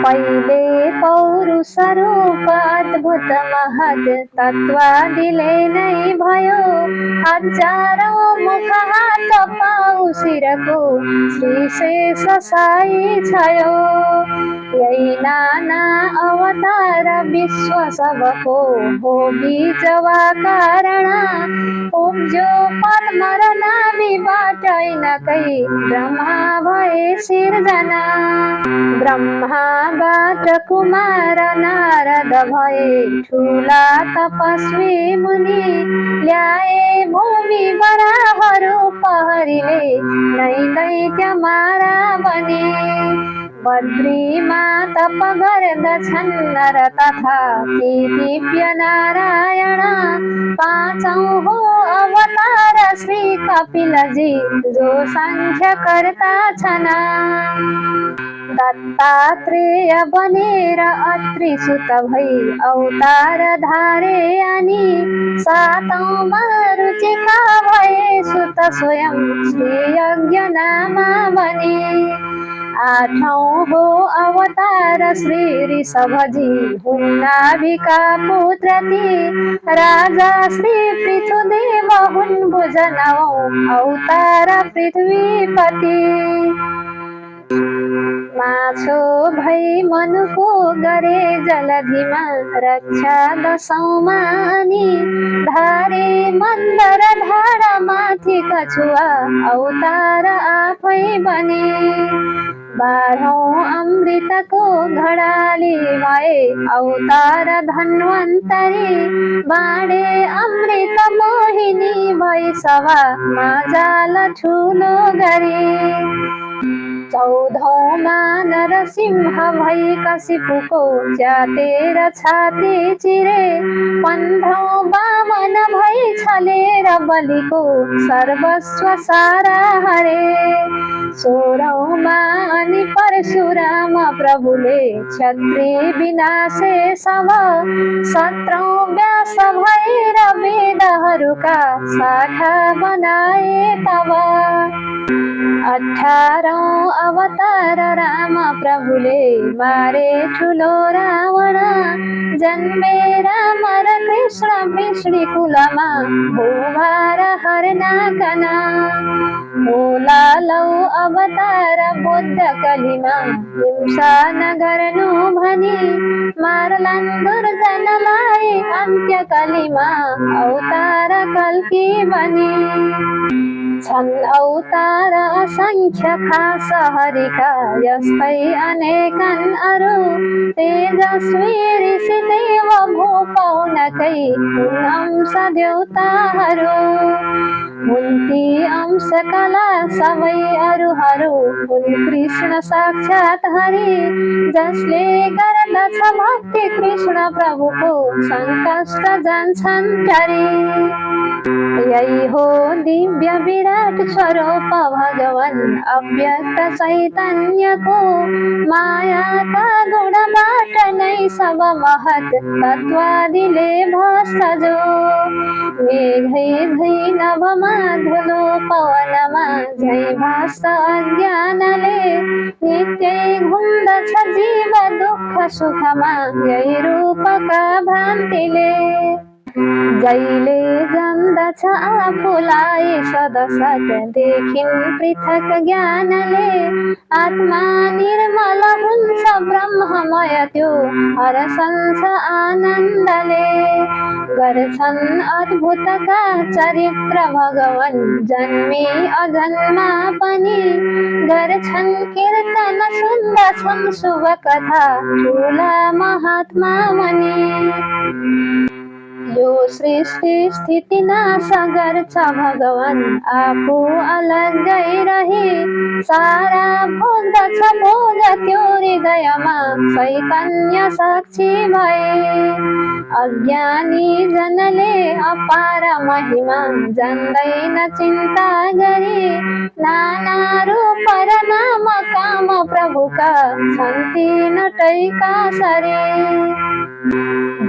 पहिले पौरुष रूप अद्भुत महत तत्वादिले नै भयो। हजारौं मुख हात पाउ शिरको श्री शेष साई छयो। यही नाना अवतार विश्व सबको हो बीजवा कारण। उब्जो पद्म र नाभिबाट ऐनकै ब्रह्मा भए सिर्जना। ब्रह्माबाट कुमार नारद भए ठुला तपस्वी मुनि। ल्याए भूमि बराहरु पहरीले नै दैत्य मारा बने। बद्रीमा तप गर्दछन् नर तथा ती दिव्य नारायण। पाँचौं हो अवतार श्री कपिलजी जो सांख्य कर्ता छन्। दत्तात्रेय बनेर अत्रि सुत भई अवतार धारे अनि। सातौंमा रुचिका भए सुत स्वयं श्री यज्ञ नामा बने। आठौं हो अवतार श्री ऋषभजी हुन् नाभिका पुत्र ती। राजा श्री पृथुदेव हुन् भुज नवौं अवतार पृथ्वीपति। माछो भई मनुको गरे जलधिमा रक्षा दशौंमा अनि। धारे मन्दर धारा माथि कछुवा अवतार आफै बने। बाह्रौं अमृतको घडाली भए अवतार धन्वन्तरी। बाँडे अमृत मोहिनी भई सभा माजाल ठुलो गरी। चौधौंमा नरसिंह भई कसिपुको च्यातेर छाती चिरे। पन्ध्रौं वामन भई छलेर बलिको सर्वस्व सारा हरे। सोह्रौंमा अनि परशुराम प्रभुले क्षत्रि विनाशे सब। 17औं व्यास भएर वेदहरूका शाखा बनाए तब। 18औं अवतार राम प्रभुले मारे ठुलो रावण। जन्मे राम र कृष्ण वृष्णि कुलमा भूभार हर्नाकन। मोलालौ अवतार बुद्ध कलिमा हिंसा नगर्नु भनी। मारलान् दुर्जनलाई अन्त्य कलिमा अवतार कल्की बनी। छन् अवतार असंख्य खास हरिका यस्तै अनेकन् अरू। तेजस्वी ऋषि देव भूपौनकै हुन् अंश देवताहरू। हुन् ती अंश कला सबै अरूहरू हुन् कृष्ण साक्षात् हरि। जसले गर्दछ भक्ति कृष्ण प्रभुको सङ्कष्ट जान्छन् टरी। यही हो दिव्य विराट स्वरूप भगवान् अव्यक्त चैतन्यको। मायाका गुणबाट नै सब महत् तत्वादिले भ्रष्ट जो। मेघै झै नभमा धुलो पवनमा झै भ्रष्ट अज्ञानले। नित्यै घुम्दछ जीव दुःख सुखमा यही रूपका भ्रान्तिले। जैले जान्दछ आफूलाई सदसत देखिन् पृथक ज्ञानले। आत्मा निर्मल हुन्छ ब्रह्ममय त्यो हरसन्छ आनन्दले। गर्छन् अद्भुतका चरित्र भगवान् जन्मी अजन्मा पनि। गर्छन् कीर्तन सुन्दछन् शुभ कथा ठुला महात्मा मुनि। यो सृष्टि स्थिति नाश गर्छ भगवान् आफू अलग्गै रही। सारा भोग्दछ भोग त्यो हृदयमा चैतन्य साक्षी भए। अज्ञानी जनले अपार महिमा जान्दैन चिन्ता गरी। नाना रूप र नाम काम प्रभुका छन् तीनटैका सरी।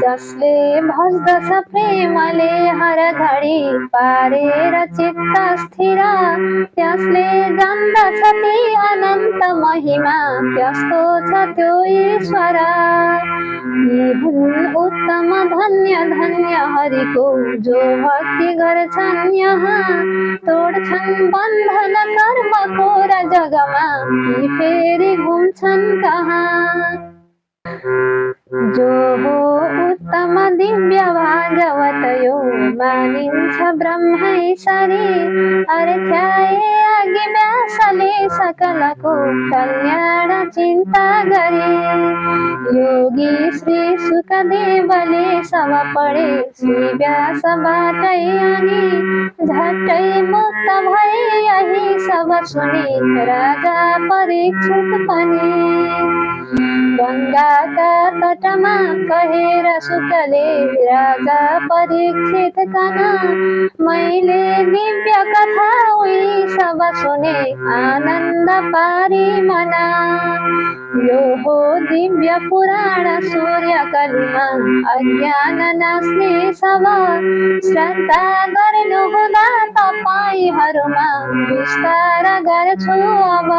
जसले भज्दछ प्रेमले हर घडी पारेर चित्त स्थिर। त्यसले जान्दछ ती अनन्त महिमा त्यस्तो छ त्यो ईश्वर। यी हुन् उत्तम धन्य धन्य हरिको जो भक्ति गर्छन् यहाँ, तोड्छन् बन्धन कर्मको र जगमा ती फेरि घुम्छन् कहाँ। जो हो उत्तम दिव्य भागवत यो मानिन्छ ब्रह्मैसरी। अर्थ्याए अघि व्यासले सकलको कल्याण चिन्ता गरे। योगी श्री सुखदेवले सब पढे श्री व्यासबाटै अनि, झट्टै मुक्त भए यही सब सुनि राजा परीक्षित पनि। गंगाका तटमा कहेर सुकले राजा परीक्षित कना, मैले दिव्य कथा उही सब सुने आनन्द पारी मना। यो हो दिव्य पुराण सूर्य कलिमा अज्ञान नास्ने सब, श्रद्धा गर्नु हुँदा तपाईहरुमा विस्तार गर्छु अब।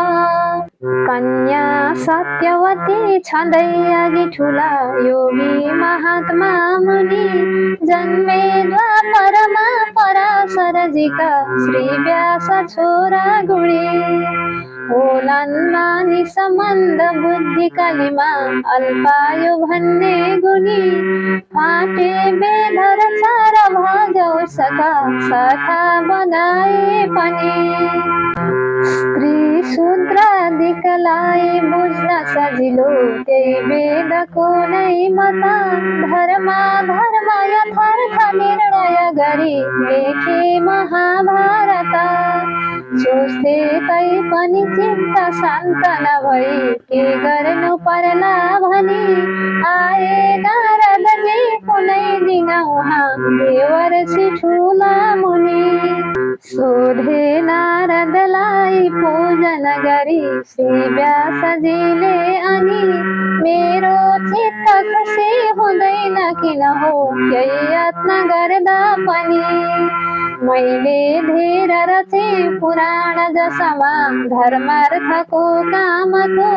कन्या सत्यवती छँदै अघि ठुला योगी महात्मा मुनि, जन्मे द्वापरमा पराशरजीका श्री व्यास छोरा गुणी। होलान् मानिस मन्द बुद्धि कलिमा अल्पायु भन्ने गुणी, फाटे वेद र चार भाग उसका शाखा बनाए पनि। स्त्री शूद्रादिकलाई बुझ्न सजिलो त्यही वेदको नै मत, धर्म धर्म यथार्थ निर्णय गरी लेखे महाभारत। सोच्थे तै पनि चित्त शान्त नभई के गर्नु पर्ला भनी, आए नारदजी कुनै दिन उहाँ देवर्षि ठुला मुनि। सोधे नारदलाई पूजन गरी श्री व्यासजीले अनि, मेरो चित्त खुसी हुँदैन किन हो केही यत्न गर्दा पनि। मैले धेर रचे पुराण जसमा धर्मार्थको कामको,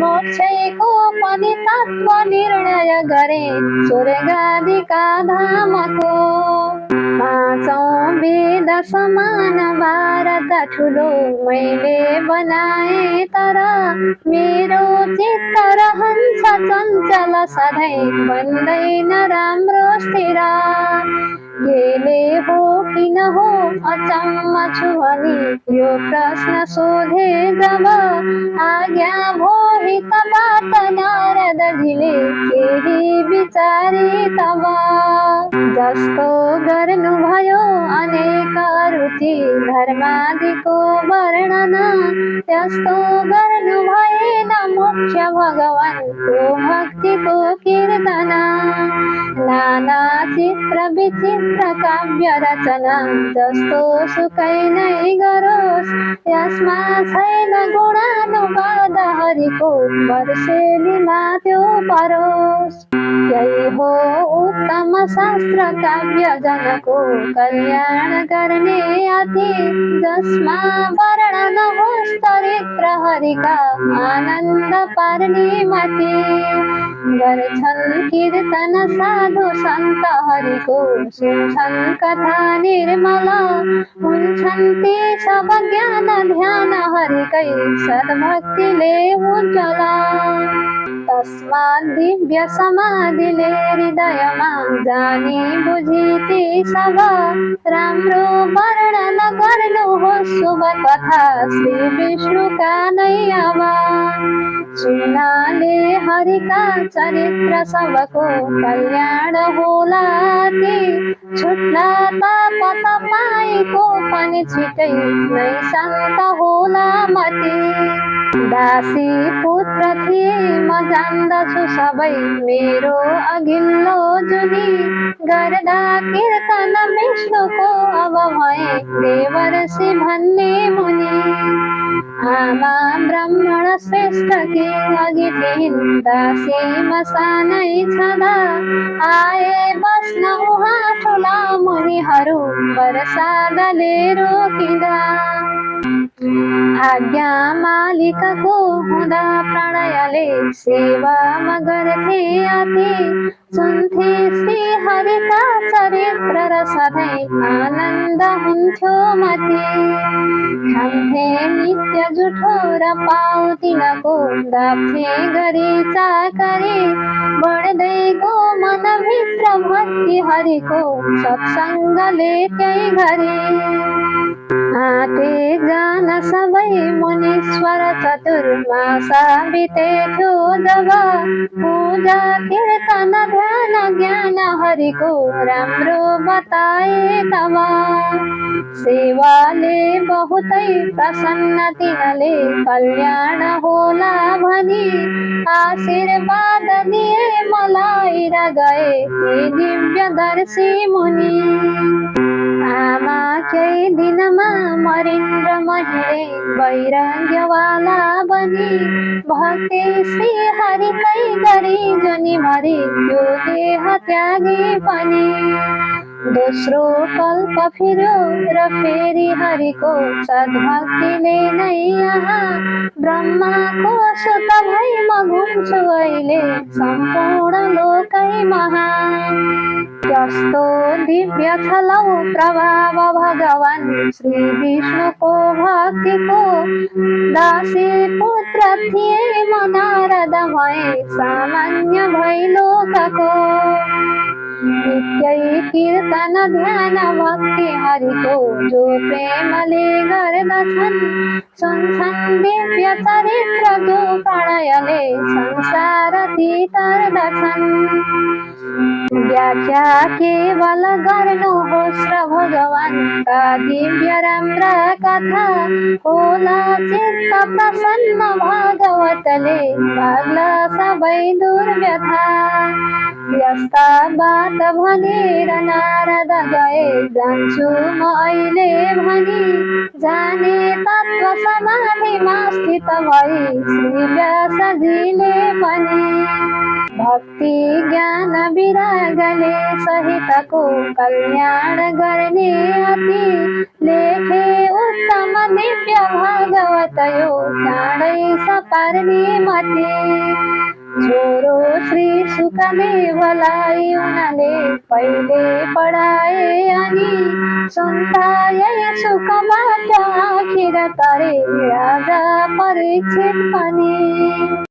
मोक्षको पनि तत्त्व निर्णय गरे स्वर्गादिका धामको। पाँचौं वेद समान भारत ठुलो मैले बनाए तर, मेरो चित्त रहन्छ चञ्चल सधैँ बन्दैन राम्रो स्थिर। केले हो किन हो अचम्म छु भनी यो प्रश्न सोधे जब, आज्ञा भो हितबाट नारदजीले केही विचारी तब। जस्तो गर्नु भयो अनेक अरुति धर्मादिको वर्णन, त्यस्तो गर्नु भएन मुख्य भगवानको भक्तिको कीर्तन। नाना चित्र विचित्र काव्य रचना जस्तो सुकै नै गरोस्, यसमा छैन गुणानुवाद हरिको वर्षेलीमा त्यो परोस्। यही हो उत्तम शास्त्र काव्य जनको कल्याण गर्ने अति, जसमा वर्णन होस् चरित्र हरिका आनन्द पार्ने मति। गर्छन् कीर्तन साधु सन्त हरिको, सुन्छन् कथा निर्मल, हुन्छन् ती सब ज्ञान ध्यान हरिकै सद्भक्तिले उज्जवल। तस्मात् दिव्य समाधिले हृदयमा जानी बुझी ती सब, राम्रो वर्णन गर्नुहोस् शुभ कथा श्री विष्णुका नै अब। सुन्नाले हरिका चरित्र सबको कल्याण होला ती, छुट्ला ताप तपाईको पनि छिटै नै शान्त होला मति। दासी पुत्र थिए म जान्दछु सबै मेरो अघिल्लो जुनी, गर्दा कीर्तन विष्णुको अब भए देवर्षि भन्ने मुनि। आमा ब्राह्मण श्रेष्ठ के अघि थिइन् दासी म सानै छँदा, आए बस्न उहाँ ठुला मुनिहरू वर्षादले रोकिँदा। आज्ञा मालिकको हुँदा प्रणयले सेवामा गर्थे अति सुन्थे श्री हरिका चरित्र र सधैँ आनन्द हुन्थ्यो मति खान्थे नित्य जुठो र पाउतिनको दाप्थे गरी चाकरी बढ्दै गो मनभित्र भक्ति हरिको सत्सङ्गले त्यही घरी आँटे जान सबै मुनीश्वर चतुर्मासा बितेथ्यो जब पूजा कीर्तन ध्यान ज्ञान हरिको राम्रो बताए तब सेवाले बहुतै प्रसन्न तिनले कल्याण होला भनी आशीर्वाद दिए मलाई र गए ती दिव्यदर्शी मुनि आमा केही दिनमा मरिन् र मैले वैराग्यवाला बनी भक्ति श्री हरिकै गरी जुनी मरी त्यो देह त्यागी पनि दोस्रो कल्प फिर्यो र फेरि हरिको सद्भक्तिले नै यहाँ ब्रह्माको सुत भई म घुम्छु अहिले सम्पूर्ण लोकै महा यस्तो दिव्य छ लौ प्रभाव भगवान श्री विष्णुको भक्तिको दासी पुत्र थिए म नारद भए सामान्य भई लोकको नित्यै कीर्तन ध्यान भक्ति हरिको जो प्रेमले गर्दछन् सुन्छन् दिव्य चरित्र जो प्रणयले संसार तिर्दछन् व्याख्या केवल गर्नुहोस् र भगवानका दिव्य राम्रा कथा होला चित्त प्रसन्न भागवतले भाग्ला सबै दुर्व्यथा यस्ता बात भनेर नारद गए जान्छु म अहिले भनी जाने तत्व समाधिमा स्थित भई श्री व्यासजीले पनि भक्ति ज्ञान विरागले सहितको कल्याण गर्ने अति लेखे उत्तम दिव्य भागवत यो चाँडै सपार्ने मति छोरो श्री सुखदेवलाई उनले पहिले पढाए अनि सुन्ताए सुखबाट आखिर तरे राजा परीक्षित पनि।